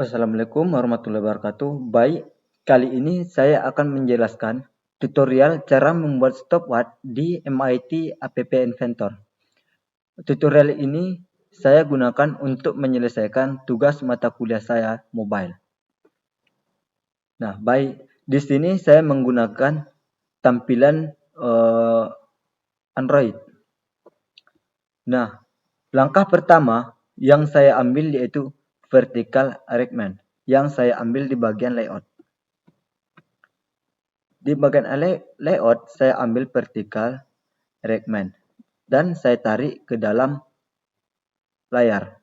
Assalamualaikum warahmatullahi wabarakatuh. Baik, kali ini saya akan menjelaskan tutorial cara membuat stopwatch di MIT App Inventor. Tutorial ini saya gunakan untuk menyelesaikan tugas mata kuliah saya mobile. Nah, baik, di sini saya menggunakan tampilan Android. Nah, langkah pertama yang saya ambil yaitu vertical arrangement yang saya ambil di bagian layout. Di bagian layout saya ambil vertical arrangement dan saya tarik ke dalam layar.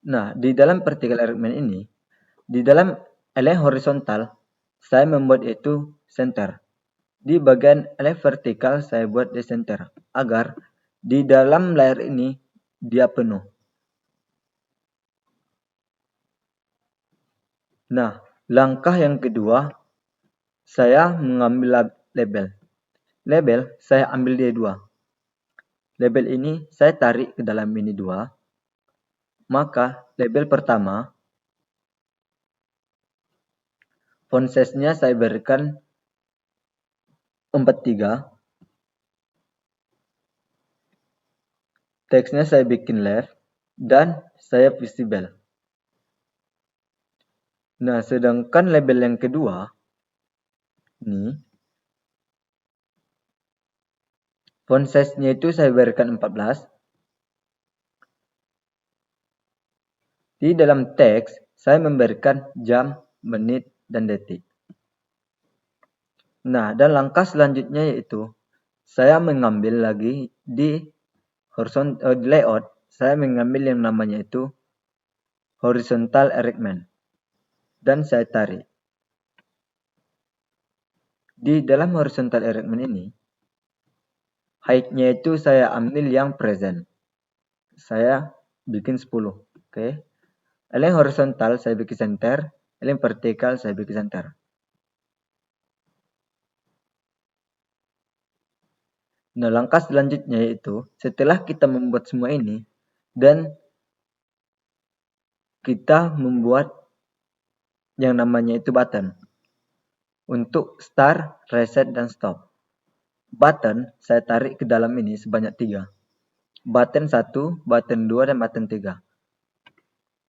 Nah, di dalam vertical arrangement ini, di dalam element horizontal saya membuat itu center. Di bagian element vertikal saya buat di center agar di dalam layar ini dia penuh. Nah, langkah yang kedua saya mengambil label. Label saya ambil dia dua. Label ini saya tarik ke dalam ini dua. Maka label pertama font size-nya saya berikan 43. Teksnya saya bikin left dan saya visible. Nah, sedangkan label yang kedua ini font size-nya itu saya berikan 14. Di dalam teks saya memberikan jam, menit, dan detik. Nah, dan langkah selanjutnya yaitu saya mengambil lagi di layout, saya mengambil yang namanya itu horizontal arrangement dan saya tarik. Di dalam horizontal arrangement ini height-nya itu saya ambil yang present. Saya bikin 10. Oke. Element horizontal saya bikin center, element vertikal saya bikin center. Nah, langkah selanjutnya yaitu setelah kita membuat semua ini dan kita membuat yang namanya itu button untuk start, reset, dan stop. Button saya tarik ke dalam ini sebanyak 3. Button 1, button 2, dan button 3.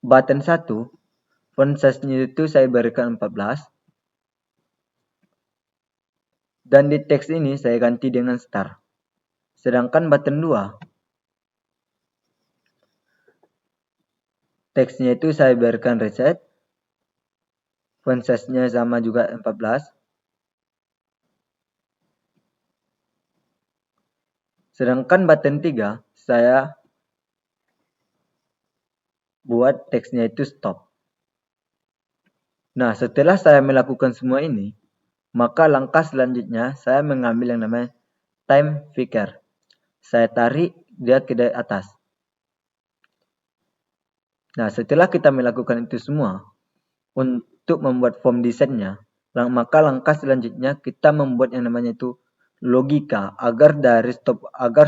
Button 1 font size-nya itu saya berikan 14. Dan di teks ini saya ganti dengan star. Sedangkan button 2 teksnya itu saya berikan reset. Font size-nya sama juga 14. Sedangkan button 3 saya buat teksnya itu stop. Nah, setelah saya melakukan semua ini, maka langkah selanjutnya saya mengambil yang namanya time picker. Saya tarik dia ke atas. Nah, setelah kita melakukan itu semua untuk membuat form desainnya, maka langkah selanjutnya kita membuat yang namanya itu logika agar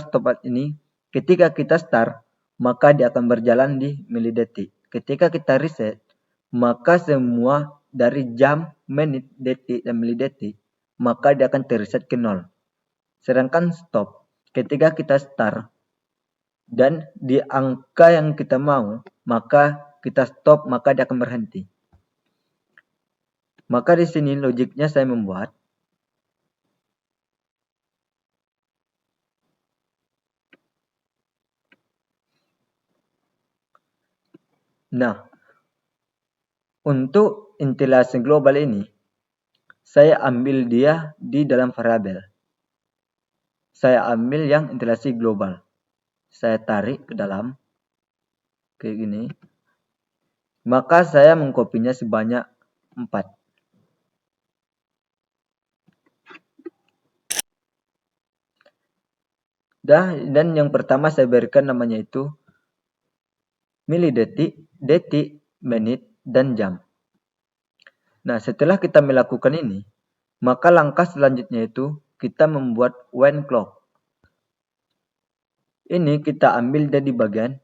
stopwatch ini ketika kita start maka dia akan berjalan di milidetik. Ketika kita reset maka semua dari jam, menit, detik, dan milidetik maka dia akan terreset ke 0. Sedangkan stop ketika kita start dan di angka yang kita mau maka kita stop maka dia akan berhenti. Maka di sini logiknya saya membuat nah, untuk intilasi global ini saya ambil dia di dalam variabel. Saya ambil yang intilasi global. Saya tarik ke dalam kayak gini. Maka saya mengkopinya sebanyak 4. Dan yang pertama saya berikan namanya itu milidetik, detik, menit, dan jam. Nah, setelah kita melakukan ini, maka langkah selanjutnya itu kita membuat when clock. Ini kita ambil dari bagian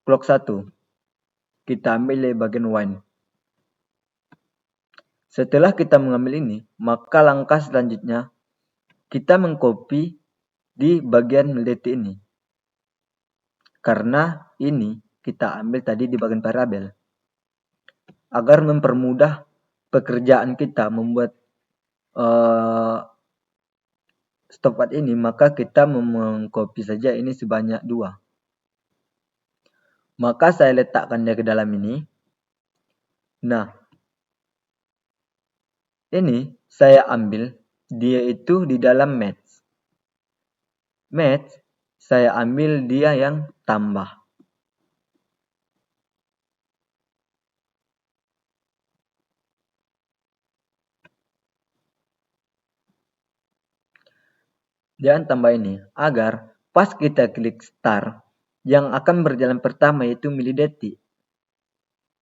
clock 1. Kita ambil dari bagian wine. Setelah kita mengambil ini, maka langkah selanjutnya kita mengcopy di bagian detik ini. Karena ini kita ambil tadi di bagian variabel. Agar mempermudah pekerjaan kita membuat stopwatch ini, maka kita mengcopy saja ini sebanyak 2. Maka saya letakkan dia ke dalam ini. Nah, ini saya ambil dia itu di dalam match. Match saya ambil dia yang tambah. Jangan tambah ini agar pas kita klik start, yang akan berjalan pertama yaitu milidetik.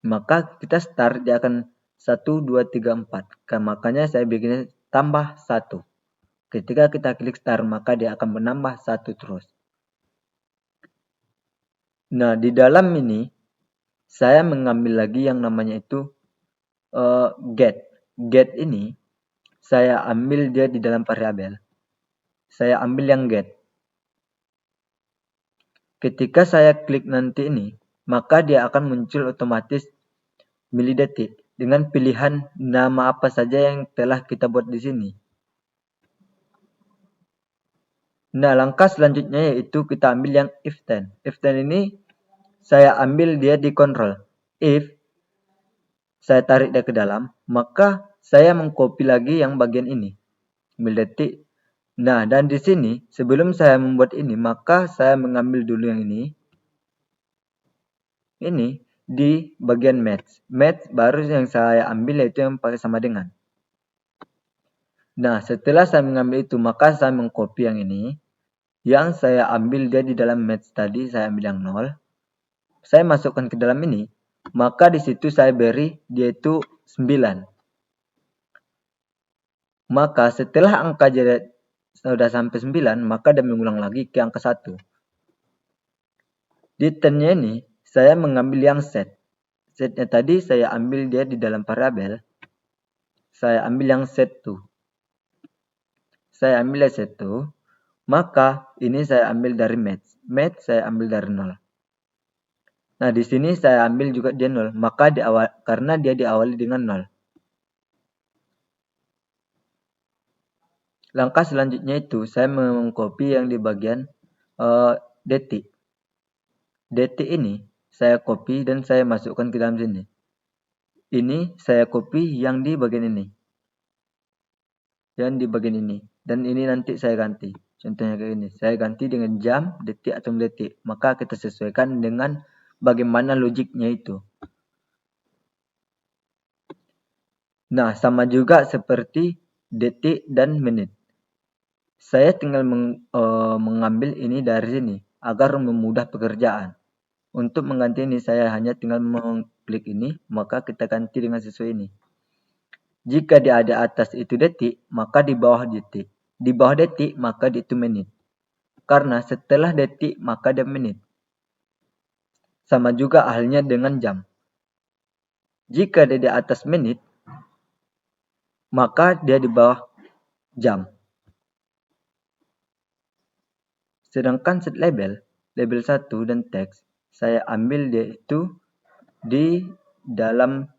Maka kita start dia akan 1, 2, 3, 4. Makanya saya bikin tambah 1. Ketika kita klik start maka dia akan menambah 1 terus. Nah, di dalam ini saya mengambil lagi yang namanya itu get. Get ini saya ambil dia di dalam variabel. Saya ambil yang get. Ketika saya klik nanti ini, maka dia akan muncul otomatis milidetik dengan pilihan nama apa saja yang telah kita buat di sini. Nah, langkah selanjutnya yaitu kita ambil yang if then. If then ini saya ambil dia di control. If saya tarik dia ke dalam, maka saya mengcopy lagi yang bagian ini. Milidetik. Nah, dan di sini sebelum saya membuat ini, maka saya mengambil dulu yang ini. Ini di bagian match. Match baru yang saya ambil yaitu yang pakai sama dengan. Nah, setelah saya mengambil itu, maka saya mengcopy yang ini. Yang saya ambil dia di dalam match tadi, saya ambil yang 0. Saya masukkan ke dalam ini. Maka di situ saya beri dia itu 9. Maka setelah angka jadi sudah sampai 9, maka dia mengulang lagi ke angka 1. Di turnnya ini, saya mengambil yang set. Setnya tadi saya ambil dia di dalam variabel. Saya ambil yang set tuh. Saya ambil yang set tuh. Maka ini saya ambil dari match. Match saya ambil dari 0. Nah, di sini saya ambil juga dia 0. Maka karena dia diawali dengan 0. Langkah selanjutnya itu saya mengcopy yang di bagian detik. Detik ini saya copy dan saya masukkan ke dalam sini. Ini saya copy yang di bagian ini. Yang di bagian ini. Dan ini nanti saya ganti. Contohnya kayak ini. Saya ganti dengan jam, detik atau detik. Maka kita sesuaikan dengan bagaimana logiknya itu. Nah, sama juga seperti detik dan menit. Saya tinggal mengambil ini dari sini agar memudah pekerjaan. Untuk mengganti ini saya hanya tinggal mengklik ini, maka kita ganti dengan sesuai ini. Jika di atas itu detik, maka di bawah detik. Di bawah detik, maka itu menit. Karena setelah detik, maka dia menit. Sama juga halnya dengan jam. Jika dia di atas menit, maka dia di bawah jam. Sedangkan set label 1 dan teks, saya ambil dia itu di dalam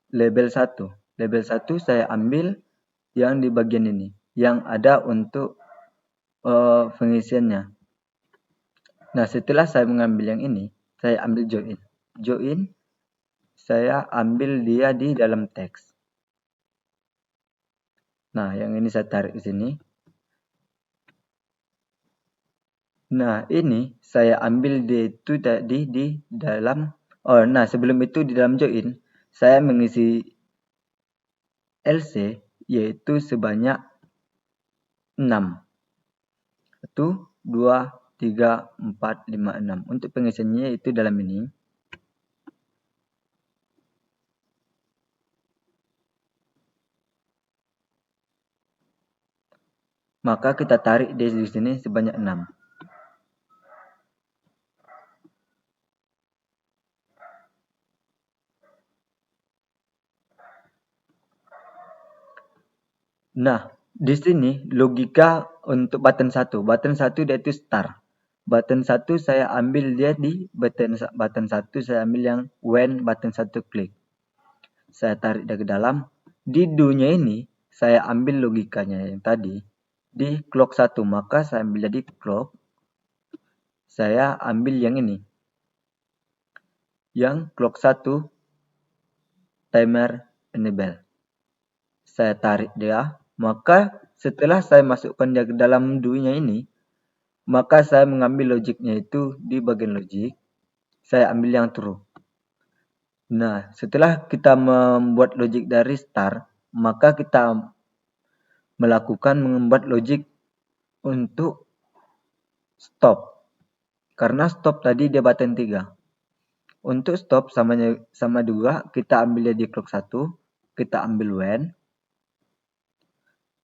label 1. Label 1 saya ambil yang di bagian ini, yang ada untuk pengisiannya. Nah, setelah saya mengambil yang ini, saya ambil join. Join, saya ambil dia di dalam teks. Nah, yang ini saya tarik ke sini. Nah, ini saya ambil dia itu tadi di dalam. Nah, sebelum itu di dalam join, saya mengisi LC yaitu sebanyak 6. 1, 2, 3, 4, 5, 6. Untuk pengisiannya itu dalam ini. Maka kita tarik di sini sebanyak 6. Nah, di sini logika untuk button 1. Button 1 dia itu start. Button 1 saya ambil dia di button 1 saya ambil yang when button 1 klik. Saya tarik dia ke dalam. Di do-nya ini saya ambil logikanya yang tadi di clock 1, maka saya ambil jadi clock. Saya ambil yang ini. Yang clock 1 timer enable. Saya tarik dia, maka setelah saya masukkan dia ke dalam do-nya ini, maka saya mengambil logiknya itu di bagian logik. Saya ambil yang true. Nah, setelah kita membuat logik dari start, maka kita melakukan membuat logik untuk stop. Karena stop tadi dia button 3. Untuk stop sama juga, kita ambil di clock 1, kita ambil when.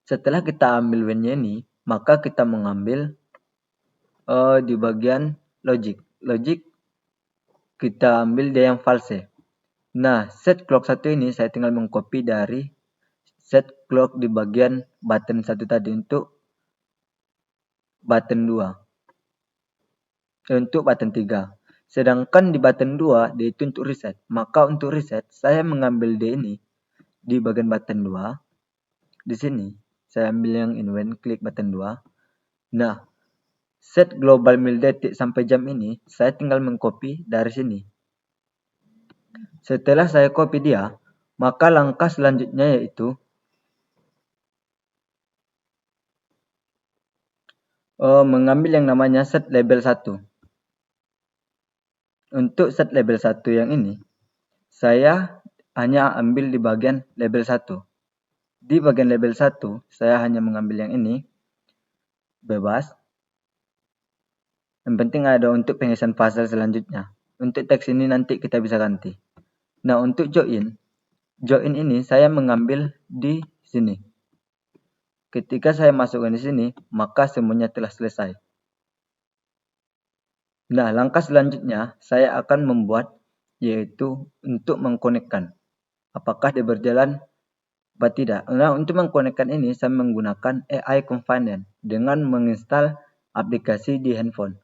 Setelah kita ambil when-nya ini, maka kita mengambil di bagian logic. Logic kita ambil dia yang false. Nah, set clock 1 ini saya tinggal mengcopy dari set clock di bagian button 1 tadi untuk button 2. Untuk button 3. Sedangkan di button 2 dia itu untuk reset. Maka untuk reset saya mengambil dia ini di bagian button 2. Di sini saya ambil yang in when klik button 2. Nah, set global mil detik sampai jam ini saya tinggal mengcopy dari sini. Setelah saya copy dia, maka langkah selanjutnya yaitu mengambil yang namanya set label 1. Untuk set label 1 yang ini, saya hanya ambil di bagian label 1. Di bagian label 1, saya hanya mengambil yang ini, bebas. Yang penting ada untuk pengisian fase selanjutnya. Untuk teks ini nanti kita bisa ganti. Nah, untuk join ini saya mengambil di sini. Ketika saya masukkan di sini, maka semuanya telah selesai. Nah, langkah selanjutnya saya akan membuat yaitu untuk mengkonekkan. Apakah dia berjalan atau tidak. Nah, untuk mengkonekkan ini saya menggunakan AI Companion dengan menginstal aplikasi di handphone.